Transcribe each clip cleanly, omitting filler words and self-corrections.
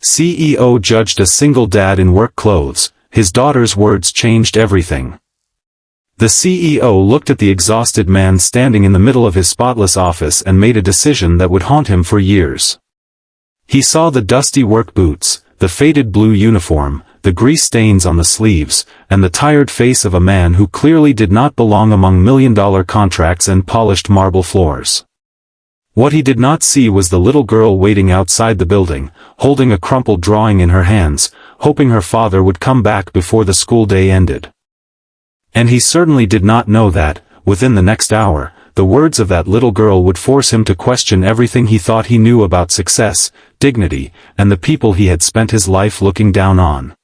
CEO judged a single dad in work clothes. His daughter's words changed everything. The CEO looked at the exhausted man standing in the middle of his spotless office and made a decision that would haunt him for years. He saw the dusty work boots, the faded blue uniform, the grease stains on the sleeves, and the tired face of a man who clearly did not belong among million-dollar contracts and polished marble floors. What he did not see was the little girl waiting outside the building, holding a crumpled drawing in her hands, hoping her father would come back before the school day ended. And he certainly did not know that, within the next hour, the words of that little girl would force him to question everything he thought he knew about success, dignity, and the people he had spent his life looking down on.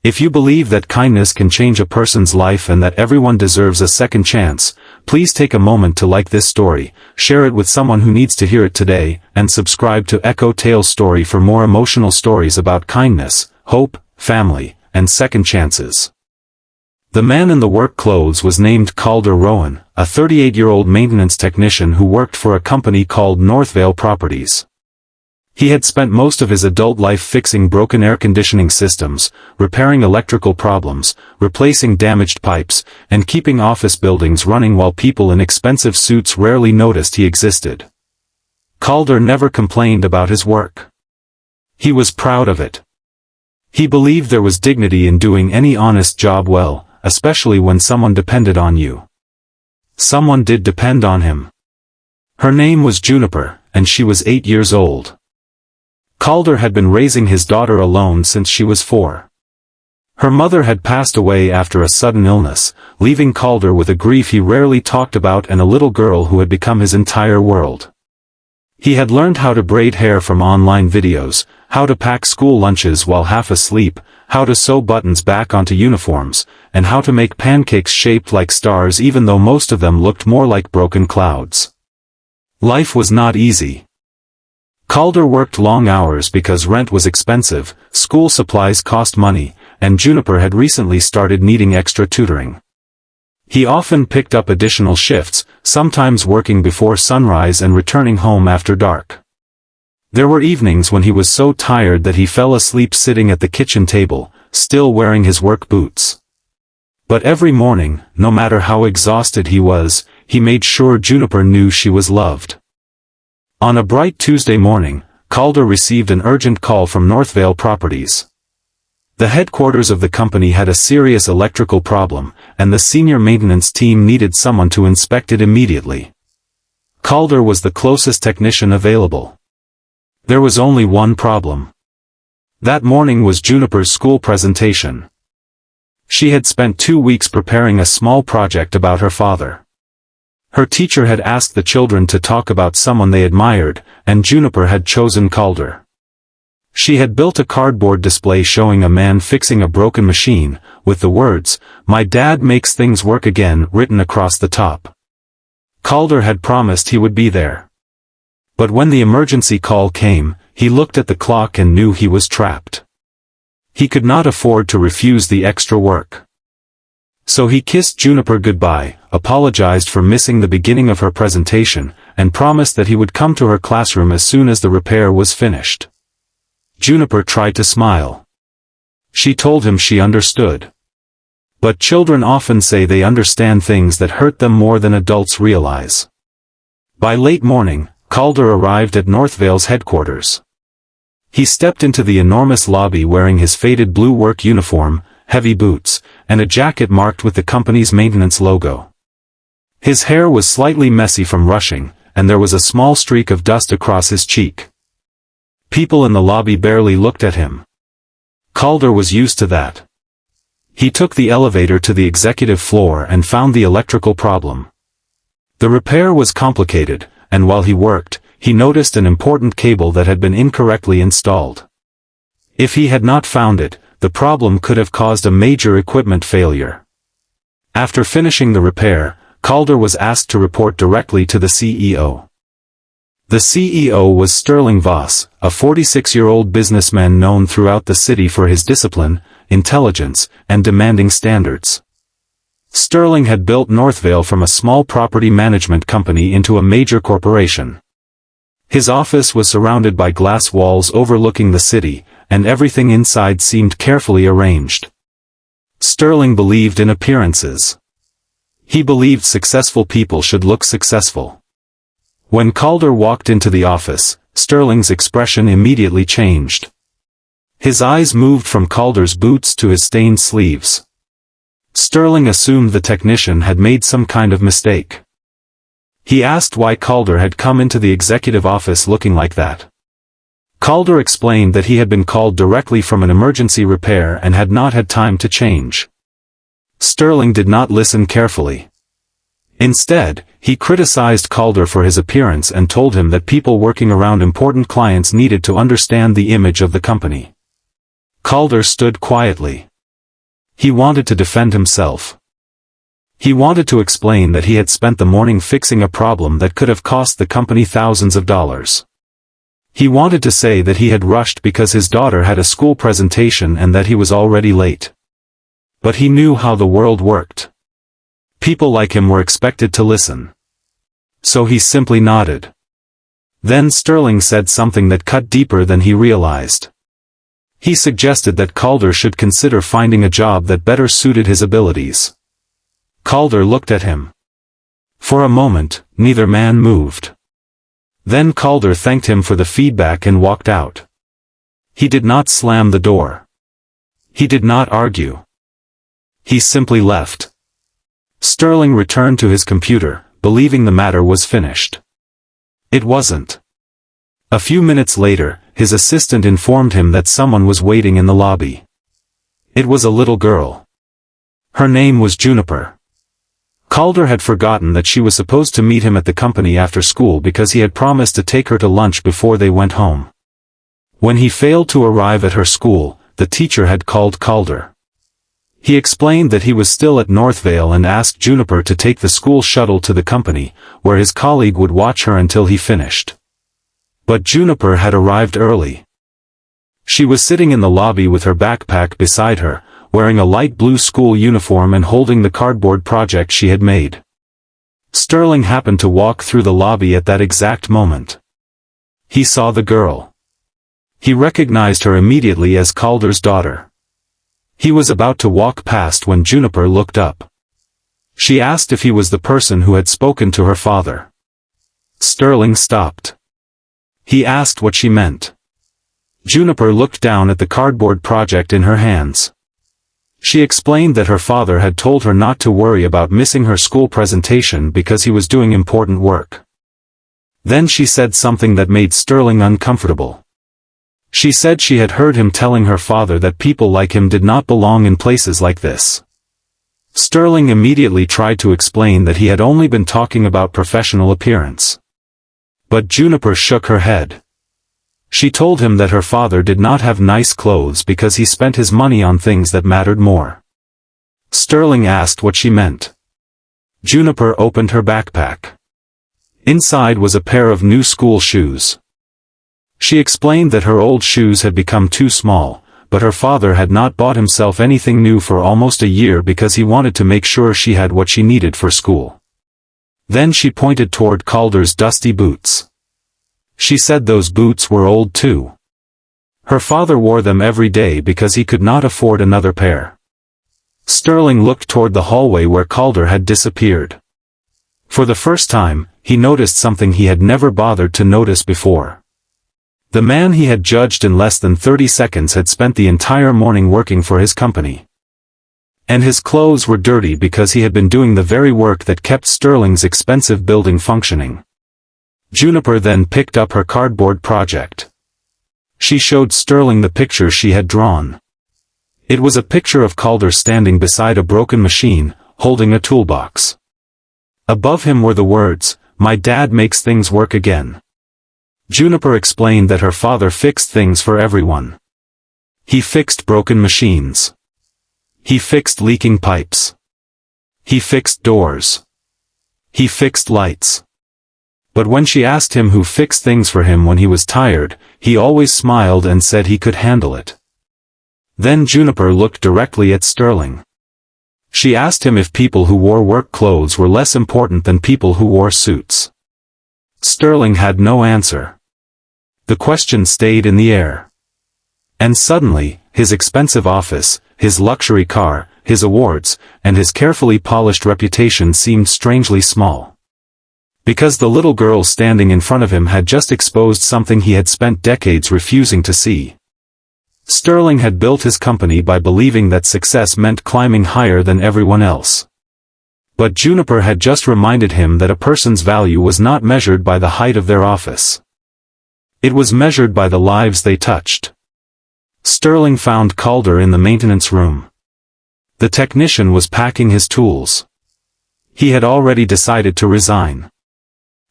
If you believe that kindness can change a person's life and that everyone deserves a second chance, please take a moment to like this story, share it with someone who needs to hear it today, and subscribe to Echo Tales Story for more emotional stories about kindness, hope, family, and second chances. The man in the work clothes was named Calder, a 38-year-old maintenance technician who worked for a company called Northvale Properties. He had spent most of his adult life fixing broken air conditioning systems, repairing electrical problems, replacing damaged pipes, and keeping office buildings running while people in expensive suits rarely noticed he existed. Calder never complained about his work. He was proud of it. He believed there was dignity in doing any honest job well, especially when someone depended on you. Someone did depend on him. Her name was Juniper, and she was 8 years old. Calder had been raising his daughter alone since she was 4. Her mother had passed away after a sudden illness, leaving Calder with a grief he rarely talked about and a little girl who had become his entire world. He had learned how to braid hair from online videos, how to pack school lunches while half asleep, how to sew buttons back onto uniforms, and how to make pancakes shaped like stars even though most of them looked more like broken clouds. Life was not easy. Calder worked long hours because rent was expensive, school supplies cost money, and Juniper had recently started needing extra tutoring. He often picked up additional shifts, sometimes working before sunrise and returning home after dark. There were evenings when he was so tired that he fell asleep sitting at the kitchen table, still wearing his work boots. But every morning, no matter how exhausted he was, he made sure Juniper knew she was loved. On a bright Tuesday morning, Calder received an urgent call from Northvale Properties. The headquarters of the company had a serious electrical problem, and the senior maintenance team needed someone to inspect it immediately. Calder was the closest technician available. There was only one problem. That morning was Juniper's school presentation. She had spent 2 weeks preparing a small project about her father. Her teacher had asked the children to talk about someone they admired, and Juniper had chosen Calder. She had built a cardboard display showing a man fixing a broken machine, with the words, "My dad makes things work again," written across the top. Calder had promised he would be there. But when the emergency call came, he looked at the clock and knew he was trapped. He could not afford to refuse the extra work. So he kissed Juniper goodbye, apologized for missing the beginning of her presentation, and promised that he would come to her classroom as soon as the repair was finished. Juniper tried to smile. She told him she understood. But children often say they understand things that hurt them more than adults realize. By late morning, Calder arrived at Northvale's headquarters. He stepped into the enormous lobby wearing his faded blue work uniform, heavy boots, and a jacket marked with the company's maintenance logo. His hair was slightly messy from rushing, and there was a small streak of dust across his cheek. People in the lobby barely looked at him. Calder was used to that. He took the elevator to the executive floor and found the electrical problem. The repair was complicated, and while he worked, he noticed an important cable that had been incorrectly installed. If he had not found it, the problem could have caused a major equipment failure. After finishing the repair, Calder was asked to report directly to the CEO. The CEO was Sterling Voss, a 46-year-old businessman known throughout the city for his discipline, intelligence, and demanding standards. Sterling had built Northvale from a small property management company into a major corporation. His office was surrounded by glass walls overlooking the city, and everything inside seemed carefully arranged. Sterling believed in appearances. He believed successful people should look successful. When Calder walked into the office, Sterling's expression immediately changed. His eyes moved from Calder's boots to his stained sleeves. Sterling assumed the technician had made some kind of mistake. He asked why Calder had come into the executive office looking like that. Calder explained that he had been called directly from an emergency repair and had not had time to change. Sterling did not listen carefully. Instead, he criticized Calder for his appearance and told him that people working around important clients needed to understand the image of the company. Calder stood quietly. He wanted to defend himself. He wanted to explain that he had spent the morning fixing a problem that could have cost the company thousands of dollars. He wanted to say that he had rushed because his daughter had a school presentation and that he was already late. But he knew how the world worked. People like him were expected to listen. So he simply nodded. Then Sterling said something that cut deeper than he realized. He suggested that Calder should consider finding a job that better suited his abilities. Calder looked at him. For a moment, neither man moved. Then Calder thanked him for the feedback and walked out. He did not slam the door. He did not argue. He simply left. Sterling returned to his computer, believing the matter was finished. It wasn't. A few minutes later, his assistant informed him that someone was waiting in the lobby. It was a little girl. Her name was Juniper. Calder had forgotten that she was supposed to meet him at the company after school because he had promised to take her to lunch before they went home. When he failed to arrive at her school, the teacher had called Calder. He explained that he was still at Northvale and asked Juniper to take the school shuttle to the company, where his colleague would watch her until he finished. But Juniper had arrived early. She was sitting in the lobby with her backpack beside her, wearing a light blue school uniform and holding the cardboard project she had made. Sterling happened to walk through the lobby at that exact moment. He saw the girl. He recognized her immediately as Calder's daughter. He was about to walk past when Juniper looked up. She asked if he was the person who had spoken to her father. Sterling stopped. He asked what she meant. Juniper looked down at the cardboard project in her hands. She explained that her father had told her not to worry about missing her school presentation because he was doing important work. Then she said something that made Sterling uncomfortable. She said she had heard him telling her father that people like him did not belong in places like this. Sterling immediately tried to explain that he had only been talking about professional appearance. But Juniper shook her head. She told him that her father did not have nice clothes because he spent his money on things that mattered more. Sterling asked what she meant. Juniper opened her backpack. Inside was a pair of new school shoes. She explained that her old shoes had become too small, but her father had not bought himself anything new for almost a year because he wanted to make sure she had what she needed for school. Then she pointed toward Calder's dusty boots. She said those boots were old too. Her father wore them every day because he could not afford another pair. Sterling looked toward the hallway where Calder had disappeared. For the first time, he noticed something he had never bothered to notice before. The man he had judged in less than 30 seconds had spent the entire morning working for his company. And his clothes were dirty because he had been doing the very work that kept Sterling's expensive building functioning. Juniper then picked up her cardboard project. She showed Sterling the picture she had drawn. It was a picture of Calder standing beside a broken machine, holding a toolbox. Above him were the words, "My dad makes things work again." Juniper explained that her father fixed things for everyone. He fixed broken machines. He fixed leaking pipes. He fixed doors. He fixed lights. But when she asked him who fixed things for him when he was tired, he always smiled and said he could handle it. Then Juniper looked directly at Sterling. She asked him if people who wore work clothes were less important than people who wore suits. Sterling had no answer. The question stayed in the air. And suddenly, his expensive office, his luxury car, his awards, and his carefully polished reputation seemed strangely small. Because the little girl standing in front of him had just exposed something he had spent decades refusing to see. Sterling had built his company by believing that success meant climbing higher than everyone else. But Juniper had just reminded him that a person's value was not measured by the height of their office. It was measured by the lives they touched. Sterling found Calder in the maintenance room. The technician was packing his tools. He had already decided to resign.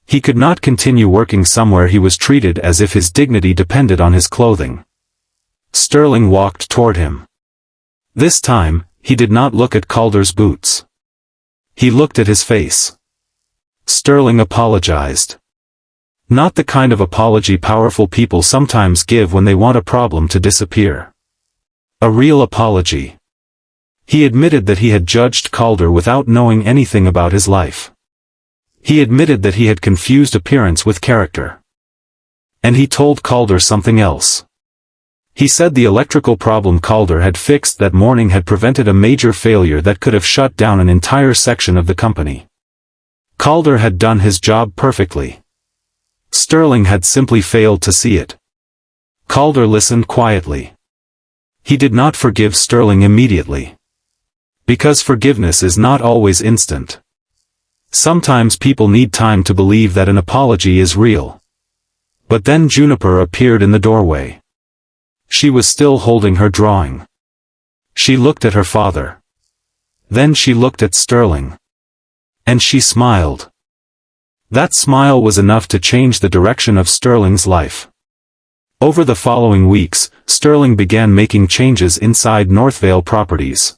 He could not continue working somewhere he was treated as if his dignity depended on his clothing. Sterling walked toward him. This time, he did not look at Calder's boots. He looked at his face. Sterling apologized. Not the kind of apology powerful people sometimes give when they want a problem to disappear. A real apology. He admitted that he had judged Calder without knowing anything about his life. He admitted that he had confused appearance with character. And he told Calder something else. He said the electrical problem Calder had fixed that morning had prevented a major failure that could have shut down an entire section of the company. Calder had done his job perfectly. Sterling had simply failed to see it. Calder listened quietly. He did not forgive Sterling immediately. Because forgiveness is not always instant. Sometimes people need time to believe that an apology is real. But then Juniper appeared in the doorway. She was still holding her drawing. She looked at her father. Then she looked at Sterling. And she smiled. That smile was enough to change the direction of Sterling's life. Over the following weeks, Sterling began making changes inside Northvale Properties.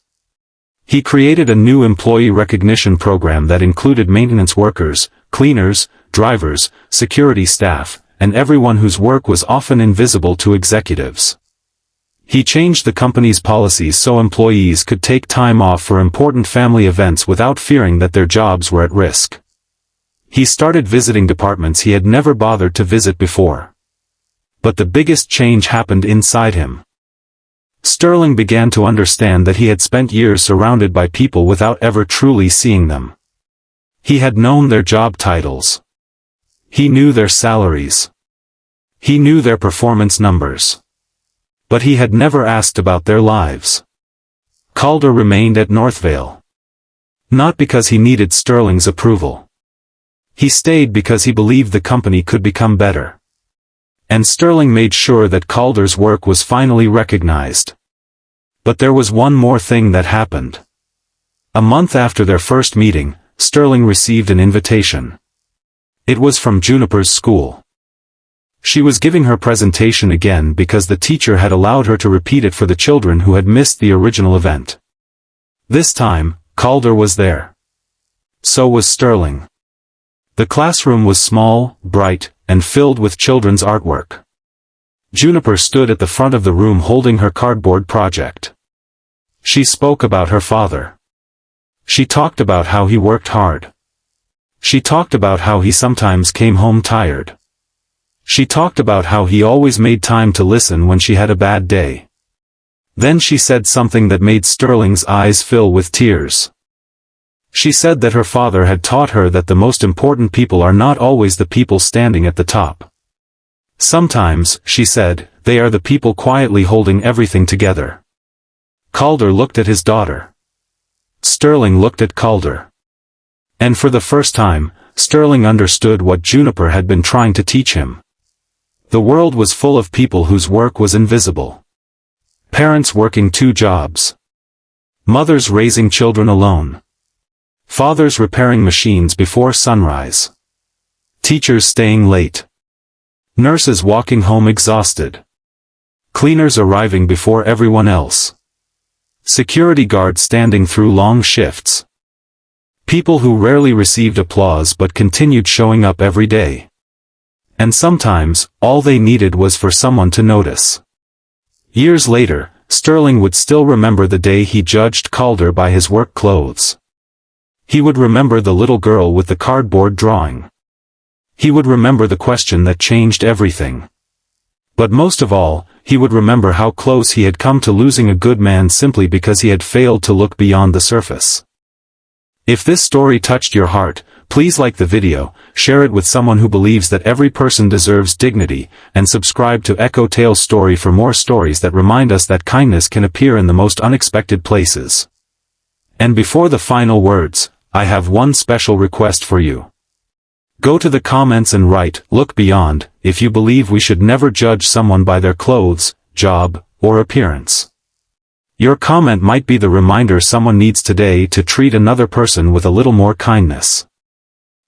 He created a new employee recognition program that included maintenance workers, cleaners, drivers, security staff, and everyone whose work was often invisible to executives. He changed the company's policies so employees could take time off for important family events without fearing that their jobs were at risk. He started visiting departments he had never bothered to visit before. But the biggest change happened inside him. Sterling began to understand that he had spent years surrounded by people without ever truly seeing them. He had known their job titles. He knew their salaries. He knew their performance numbers. But he had never asked about their lives. Calder remained at Northvale. Not because he needed Sterling's approval. He stayed because he believed the company could become better. And Sterling made sure that Calder's work was finally recognized. But there was one more thing that happened. A month after their first meeting, Sterling received an invitation. It was from Juniper's school. She was giving her presentation again because the teacher had allowed her to repeat it for the children who had missed the original event. This time, Calder was there. So was Sterling. The classroom was small, bright, and filled with children's artwork. Juniper stood at the front of the room holding her cardboard project. She spoke about her father. She talked about how he worked hard. She talked about how he sometimes came home tired. She talked about how he always made time to listen when she had a bad day. Then she said something that made Sterling's eyes fill with tears. She said that her father had taught her that the most important people are not always the people standing at the top. Sometimes, she said, they are the people quietly holding everything together. Calder looked at his daughter. Sterling looked at Calder. And for the first time, Sterling understood what Juniper had been trying to teach him. The world was full of people whose work was invisible. Parents working 2 jobs. Mothers raising children alone. Fathers repairing machines before sunrise. Teachers staying late. Nurses walking home exhausted. Cleaners arriving before everyone else. Security guards standing through long shifts. People who rarely received applause but continued showing up every day. And sometimes, all they needed was for someone to notice. Years later, Sterling would still remember the day he judged Calder by his work clothes. He would remember the little girl with the cardboard drawing. He would remember the question that changed everything. But most of all, he would remember how close he had come to losing a good man simply because he had failed to look beyond the surface. If this story touched your heart, please like the video, share it with someone who believes that every person deserves dignity, and subscribe to Echo Tales Story for more stories that remind us that kindness can appear in the most unexpected places. And before the final words, I have one special request for you. Go to the comments and write, "Look beyond," if you believe we should never judge someone by their clothes, job, or appearance. Your comment might be the reminder someone needs today to treat another person with a little more kindness.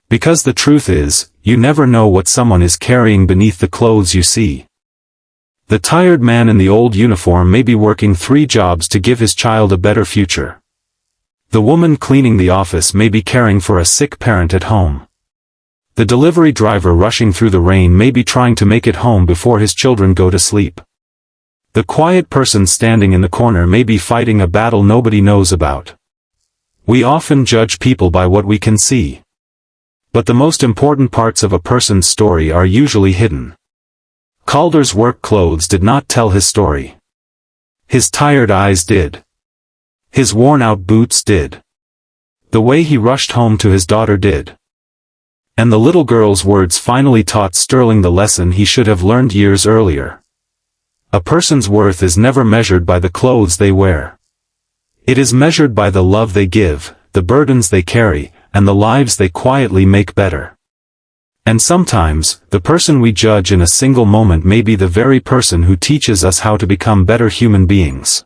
Because the truth is, you never know what someone is carrying beneath the clothes you see. The tired man in the old uniform may be working 3 jobs to give his child a better future. The woman cleaning the office may be caring for a sick parent at home. The delivery driver rushing through the rain may be trying to make it home before his children go to sleep. The quiet person standing in the corner may be fighting a battle nobody knows about. We often judge people by what we can see. But the most important parts of a person's story are usually hidden. Calder's work clothes did not tell his story. His tired eyes did. His worn-out boots did. The way he rushed home to his daughter did. And the little girl's words finally taught Sterling the lesson he should have learned years earlier. A person's worth is never measured by the clothes they wear. It is measured by the love they give, the burdens they carry, and the lives they quietly make better. And sometimes, the person we judge in a single moment may be the very person who teaches us how to become better human beings.